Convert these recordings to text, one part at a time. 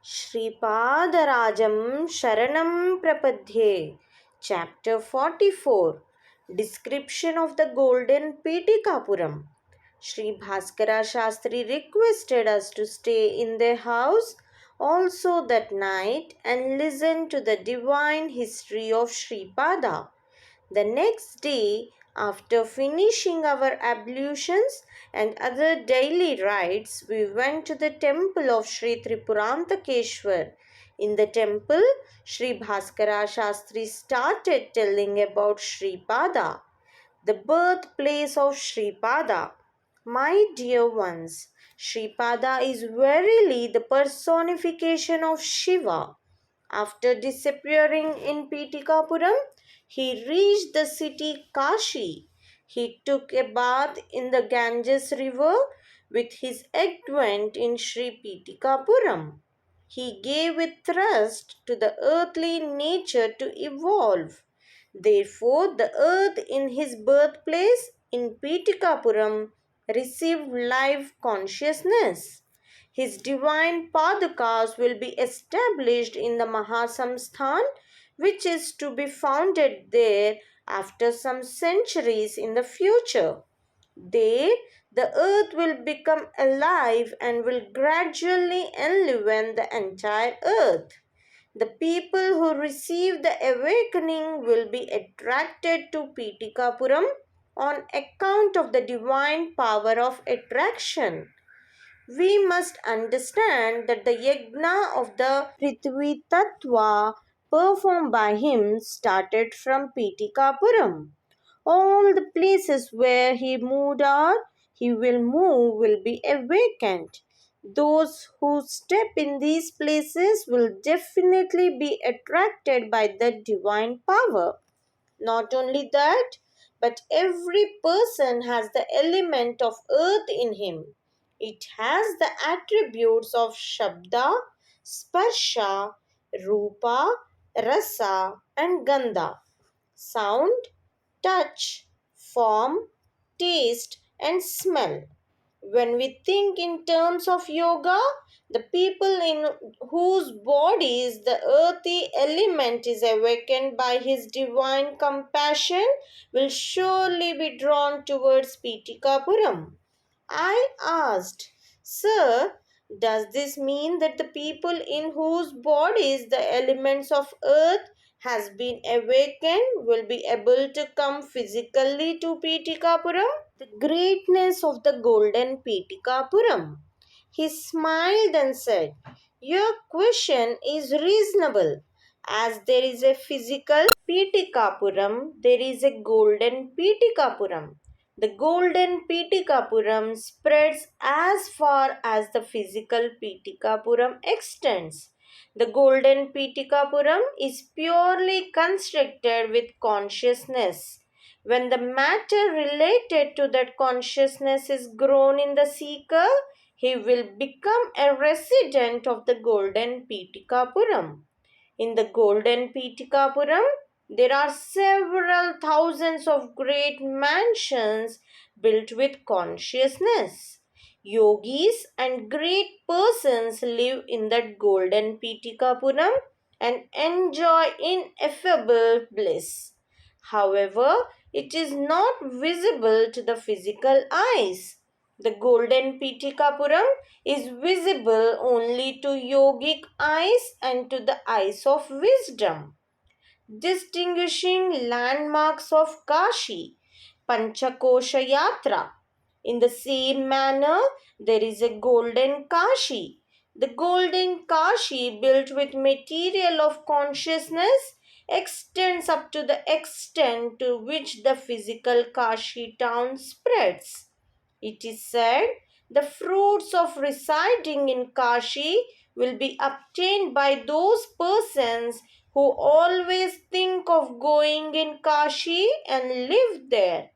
Sripadarajam Sharanam Prapadhye. Chapter 44. Description of the Golden Pithikapuram. Sri Bhaskara Shastri requested us to stay in their house also that night and listen to the divine history of Sripada. The next day, after finishing our ablutions and other daily rites, we went to the temple of Sri Tripurantakeshwar. In the temple, Sri Bhaskara Shastri started telling about Sripada, the birthplace of Sripada. My dear ones, Sripada is verily the personification of Shiva. After disappearing in Pithikapuram, he reached the city Kashi. He took a bath in the Ganges river with his advent in Sri Pithikapuram. He gave a thrust to the earthly nature to evolve. Therefore, the earth in his birthplace in Pithikapuram received life consciousness. His divine Padakas will be established in the Mahasamsthan, which is to be founded there after some centuries in the future. There, the earth will become alive and will gradually enliven the entire earth. The people who receive the awakening will be attracted to Pithikapuram on account of the divine power of attraction. We must understand that the yajna of the Prithvi Tattva performed by him started from Pithikapuram. All the places where he moved or he will move will be awakened. Those who step in these places will definitely be attracted by the divine power. Not only that, but every person has the element of earth in him. It has the attributes of Shabda, Sparsha, Rupa, Rasa, and Gandha. Sound, touch, form, taste, and smell. When we think in terms of yoga, the people in whose bodies the earthy element is awakened by his divine compassion will surely be drawn towards Pithikapuram. I asked, Sir, does this mean that the people in whose bodies the elements of earth has been awakened will be able to come physically to Pithikapuram? The greatness of the golden Pithikapuram. He smiled and said, Your question is reasonable. As there is a physical Pithikapuram, there is a golden Pithikapuram. The golden Pithikapuram spreads as far as the physical Pithikapuram extends. The golden Pithikapuram is purely constructed with consciousness. When the matter related to that consciousness is grown in the seeker, he will become a resident of the golden Pithikapuram. In the golden Pithikapuram, there are several thousands of great mansions built with consciousness. Yogis and great persons live in that golden Pithikapuram and enjoy ineffable bliss. However, it is not visible to the physical eyes. The golden Pithikapuram is visible only to yogic eyes and to the eyes of wisdom. Distinguishing landmarks of Kashi, Pancha Kosha yatra. In the same manner, there is a golden Kashi. The golden Kashi, built with material of consciousness, extends up to the extent to which the physical Kashi town spreads. It is said the fruits of residing in Kashi will be obtained by those persons who always think of going in Kashi and live there.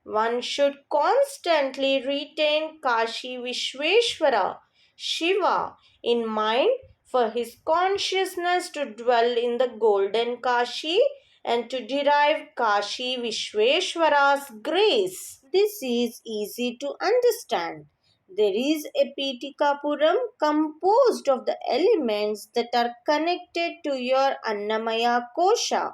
One should constantly retain Kashi Vishveshwara, Shiva, in mind for his consciousness to dwell in the golden Kashi and to derive Kashi Vishveshwara's grace. This is easy to understand. There is a Pithikapuram composed of the elements that are connected to your Annamaya Kosha.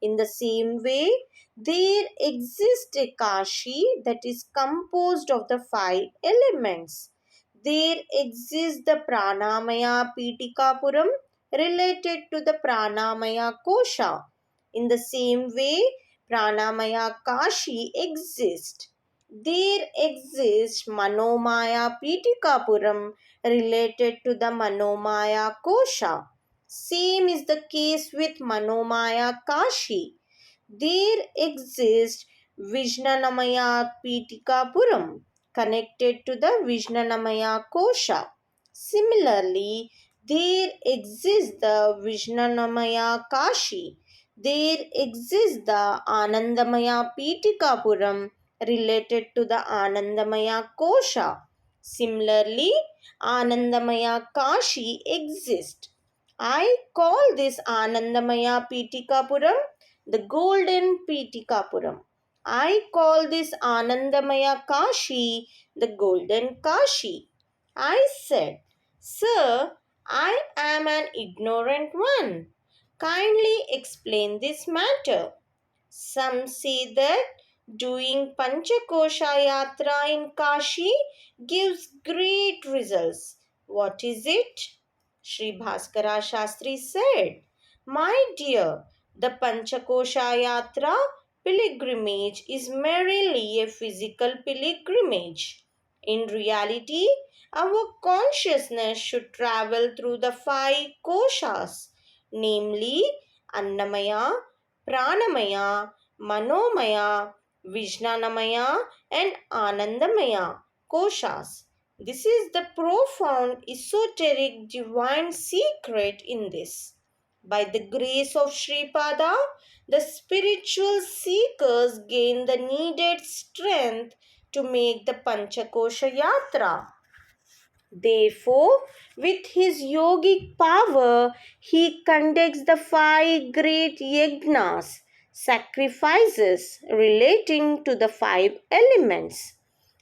In the same way, there exists a Kashi that is composed of the five elements. There exists the Pranamaya Pitikapuram related to the Pranamaya Kosha. In the same way, Pranamaya Kashi exists. There exists Manomaya Pitikapuram related to the Manomaya Kosha. Same is the case with Manomaya Kashi. There exists Vijnanamaya Pitikapuram connected to the Vijnanamaya Kosha. Similarly, there exists the Vijnanamaya Kashi. There exists the Anandamaya Pitikapuram related to the Anandamaya Kosha. Similarly, Anandamaya Kashi exists. I call this Anandamaya Pitikapuram the golden Pithikapuram. I call this Anandamaya Kashi the golden Kashi. I said, Sir, I am an ignorant one. Kindly explain this matter. Some say that doing Pancha Kosha yatra in Kashi gives great results. What is it? Sri Bhaskara Shastri said, My dear, the Pancha Kosha yatra pilgrimage is merely a physical pilgrimage. In reality, our consciousness should travel through the five koshas, namely Annamaya, Pranamaya, Manomaya, Vijnanamaya, and Anandamaya koshas. This is the profound esoteric divine secret in this. By the grace of Sripada, the spiritual seekers gain the needed strength to make the Panchakosha Yatra. Therefore, with his yogic power, he conducts the five great yajnas, sacrifices relating to the five elements.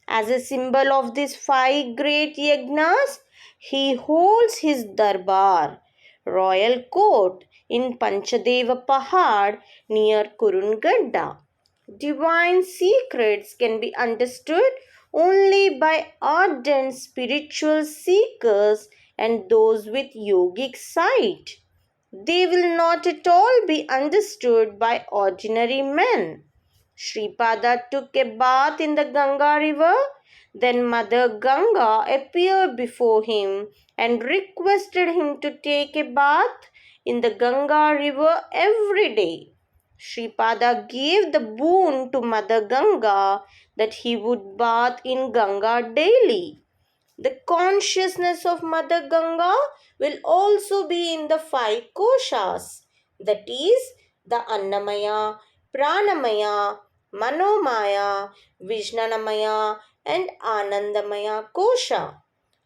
As a symbol of these five great yajnas, he holds his darbar, royal court in Panchadeva Pahad near Kurungadda. Divine secrets can be understood only by ardent spiritual seekers and those with yogic sight. They will not at all be understood by ordinary men. Sripada took a bath in the Ganga river. Then Mother Ganga appeared before him and requested him to take a bath in the Ganga river every day. Sripada gave the boon to Mother Ganga that he would bath in Ganga daily. The consciousness of Mother Ganga will also be in the five koshas, that is, the Annamaya, Pranamaya, Manomaya, Vijnanamaya, and Anandamaya kosha.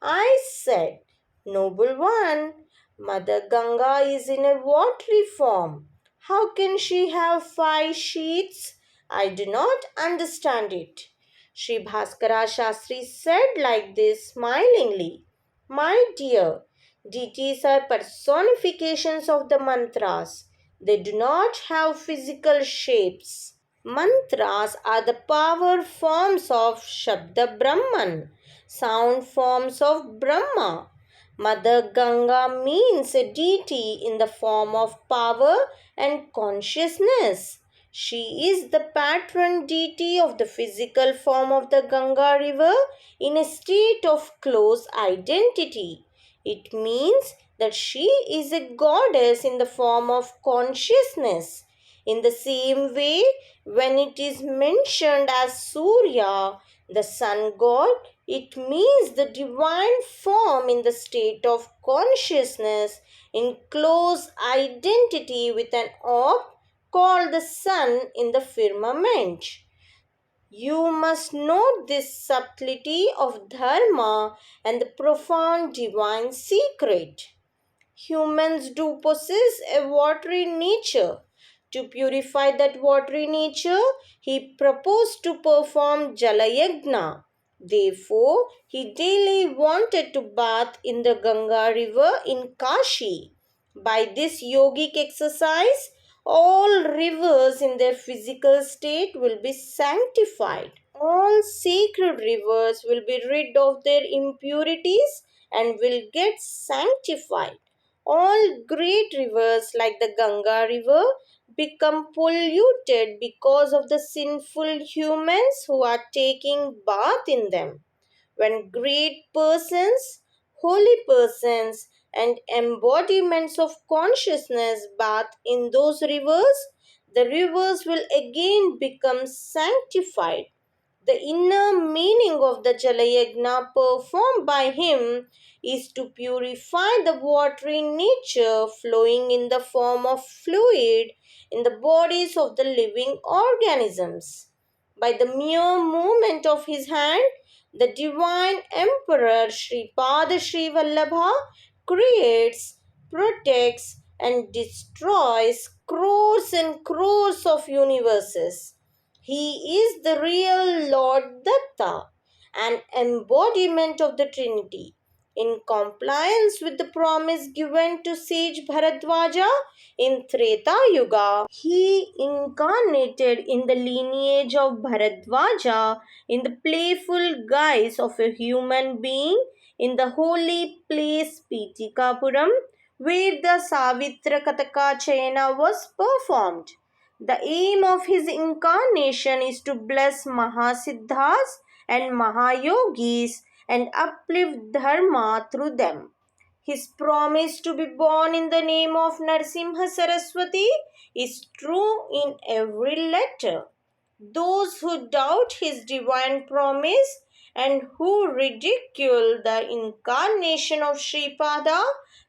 I said, Noble one, Mother Ganga is in a watery form. How can she have five sheets? I do not understand it. Sri Bhaskara Shastri said like this smilingly, My dear, deities are personifications of the mantras. They do not have physical shapes. Mantras are the power forms of Shabda Brahman, sound forms of Brahma. Mother Ganga means a deity in the form of power and consciousness. She is the patron deity of the physical form of the Ganga river in a state of close identity. It means that she is a goddess in the form of consciousness. In the same way, when it is mentioned as Surya, the sun god, it means the divine form in the state of consciousness in close identity with an orb called the sun in the firmament. You must note this subtlety of dharma and the profound divine secret. Humans do possess a watery nature. To purify that watery nature, he proposed to perform Jala Yajna. Therefore, he daily wanted to bathe in the Ganga river in Kashi. By this yogic exercise, all rivers in their physical state will be sanctified. All sacred rivers will be rid of their impurities and will get sanctified. All great rivers like the Ganga river become polluted because of the sinful humans who are taking bath in them. When great persons, holy persons, and embodiments of consciousness bath in those rivers, the rivers will again become sanctified. The inner meaning of the Jalayagna performed by him is to purify the watery nature flowing in the form of fluid in the bodies of the living organisms. By the mere movement of his hand, the divine emperor Sripada Srivallabha creates, protects, and destroys crores and crores of universes. He is the real Lord Datta, an embodiment of the Trinity. In compliance with the promise given to sage Bharadwaja in Treta Yuga, he incarnated in the lineage of Bharadwaja in the playful guise of a human being in the holy place Pithikapuram, where the Savitra Kataka Chayana was performed. The aim of his incarnation is to bless Mahasiddhas and Mahayogis and uplift Dharma through them. His promise to be born in the name of Narsimha Saraswati is true in every letter. Those who doubt his divine promise and who ridicule the incarnation of Sripada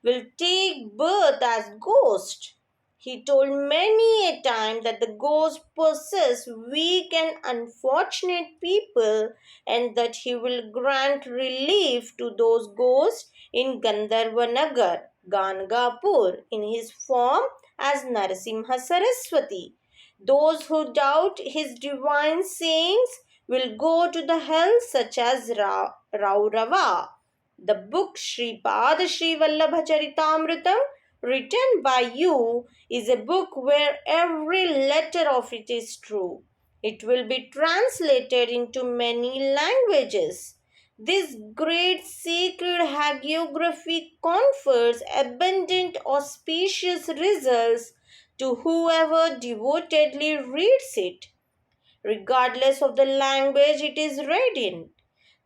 will take birth as ghosts. He told many a time that the ghosts possess weak and unfortunate people and that he will grant relief to those ghosts in Gandharvanagar, Gangapur, in his form as Narasimha Saraswati. Those who doubt his divine sayings will go to the hell such as Raurava. The book Sripada Srivallabha Charitaamrutam, written by you, is a book where every letter of it is true. It will be translated into many languages. This great sacred hagiography confers abundant auspicious results to whoever devotedly reads it, regardless of the language it is read in.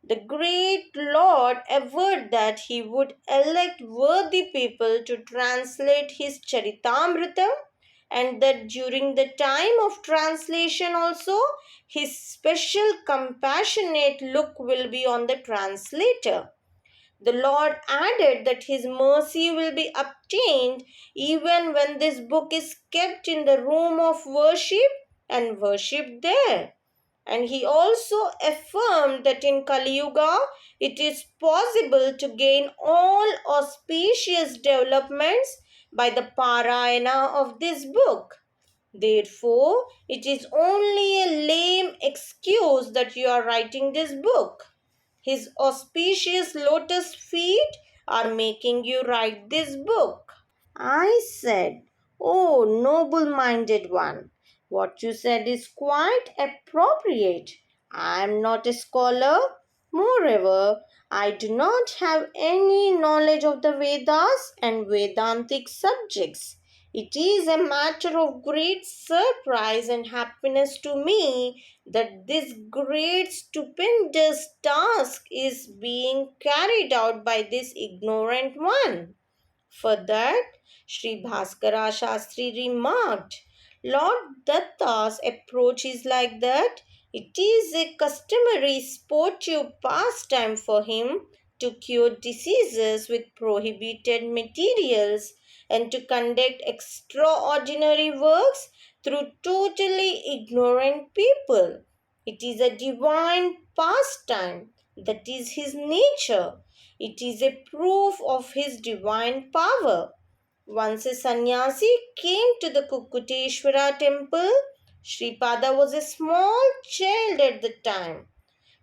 The great Lord averred that he would elect worthy people to translate his Charitamritam and that during the time of translation also his special compassionate look will be on the translator. The Lord added that His mercy will be obtained even when this book is kept in the room of worship and worshipped there. And He also affirmed that in Kali Yuga it is possible to gain all auspicious developments by the parayana of this book. Therefore, it is only a lame excuse that you are writing this book. His auspicious lotus feet are making you write this book. I said, "Oh, noble minded one, what you said is quite appropriate. I am not a scholar. Moreover, I do not have any knowledge of the Vedas and Vedantic subjects. It is a matter of great surprise and happiness to me that this great stupendous task is being carried out by this ignorant one." For that, Sri Bhaskara Shastri remarked, Lord Datta's approach is like that. It is a customary sportive pastime for him to cure diseases with prohibited materials and to conduct extraordinary works through totally ignorant people. It is a divine pastime. That is his nature. It is a proof of his divine power. Once a sannyasi came to the Kukuteshwara temple. Sripada was a small child at the time.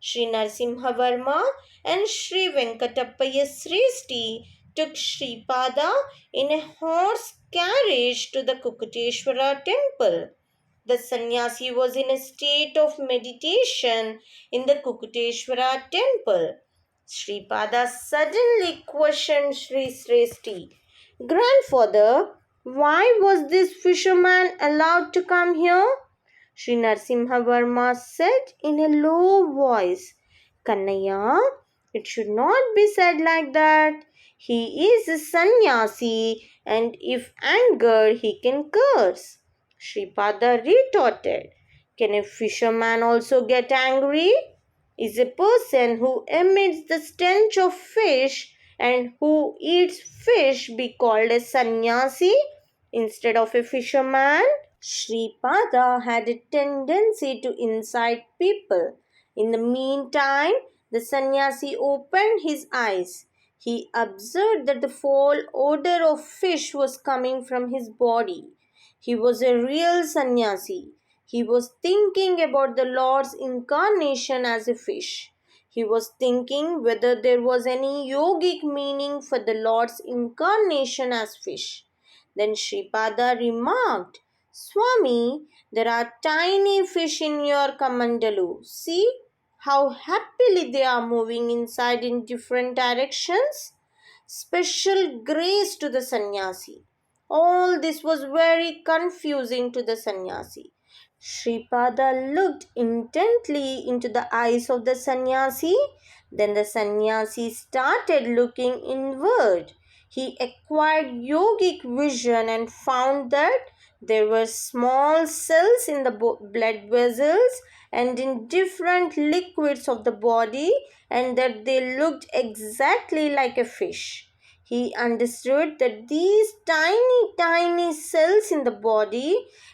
Sri Narasimhavarma and Sri Venkatappaya Sresti took Sripada in a horse carriage to the Kukuteshwara temple. The sannyasi was in a state of meditation in the Kukuteshwara temple. Sripada suddenly questioned Sri Sresti, "Grandfather, why was this fisherman allowed to come here?" Sri Narasimhavarma said in a low voice, "Kannaya, it should not be said like that. He is a sannyasi, and if angered, he can curse." Sripada retorted, "Can a fisherman also get angry? Is a person who emits the stench of fish and who eats fish be called a sannyasi instead of a fisherman?" Sripada had a tendency to incite people. In the meantime, the sannyasi opened his eyes. He observed that the foul odor of fish was coming from his body. He was a real sannyasi. He was thinking about the Lord's incarnation as a fish. He was thinking whether there was any yogic meaning for the Lord's incarnation as fish. Then Sripada remarked, "Swami, there are tiny fish in your kamandalu. See how happily they are moving inside in different directions. Special grace to the sannyasi." All this was very confusing to the sannyasi. Sripada looked intently into the eyes of the sannyasi. Then the sannyasi started looking inward. He acquired yogic vision and found that there were small cells in the blood vessels and in different liquids of the body, and that they looked exactly like a fish. He understood that these tiny cells in the body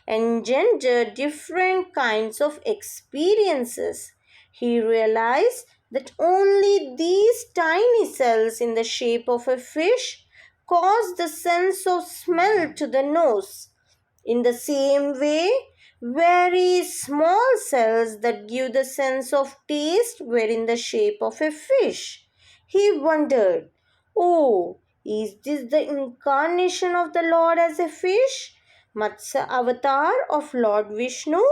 engender different kinds of experiences. He realized that only these tiny cells in the shape of a fish cause the sense of smell to the nose. In the same way, very small cells that give the sense of taste were in the shape of a fish. He wondered, "Oh, is this the incarnation of the Lord as a fish? Matsya avatar of Lord Vishnu?"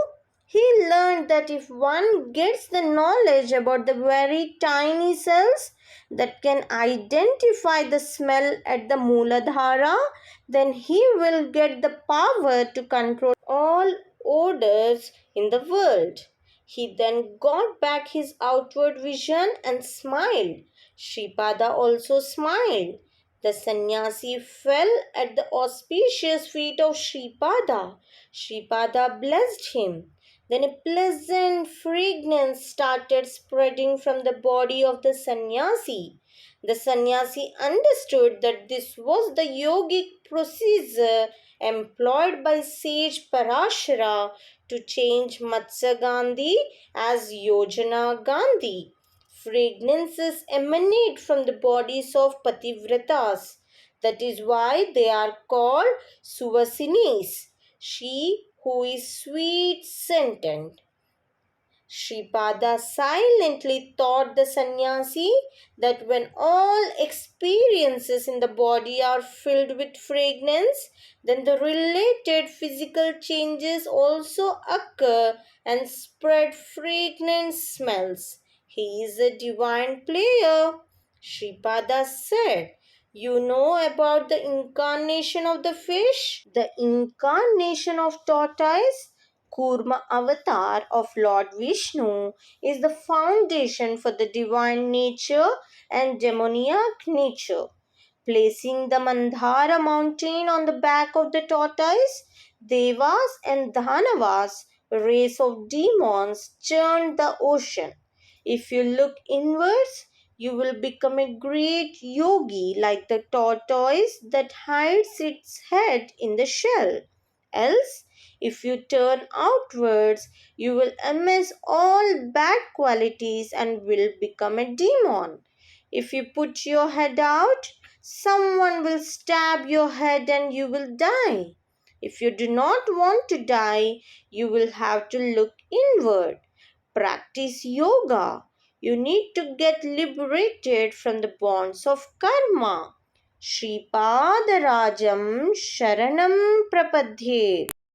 He learned that if one gets the knowledge about the very tiny cells that can identify the smell at the Mooladhara, then he will get the power to control all odors in the world. He then got back his outward vision and smiled. Sripada also smiled. The sannyasi fell at the auspicious feet of Sripada. Sripada blessed him. Then a pleasant fragrance started spreading from the body of the sannyasi. The sannyasi understood that this was the yogic procedure employed by sage Parashara to change Matsya Gandhi as Yojana Gandhi. Fragrances emanate from the bodies of Pativratas. That is why they are called Suvasinis, she who is sweet scented. Sripada silently taught the sannyasi that when all experiences in the body are filled with fragrance, then the related physical changes also occur and spread fragrant smells. He is a divine player. Sripada said, "You know about the incarnation of the fish, the incarnation of tortoise, Kurma avatar of Lord Vishnu, is the foundation for the divine nature and demoniac nature. Placing the Mandhara mountain on the back of the tortoise, Devas and Dhanavas, a race of demons, churned the ocean. If you look inwards, you will become a great yogi like the tortoise that hides its head in the shell. Else, if you turn outwards, you will amass all bad qualities and will become a demon. If you put your head out, someone will stab your head and you will die. If you do not want to die, you will have to look inward. Practice yoga. You need to get liberated from the bonds of karma. Sripada Rajam Sharanam Prapadye.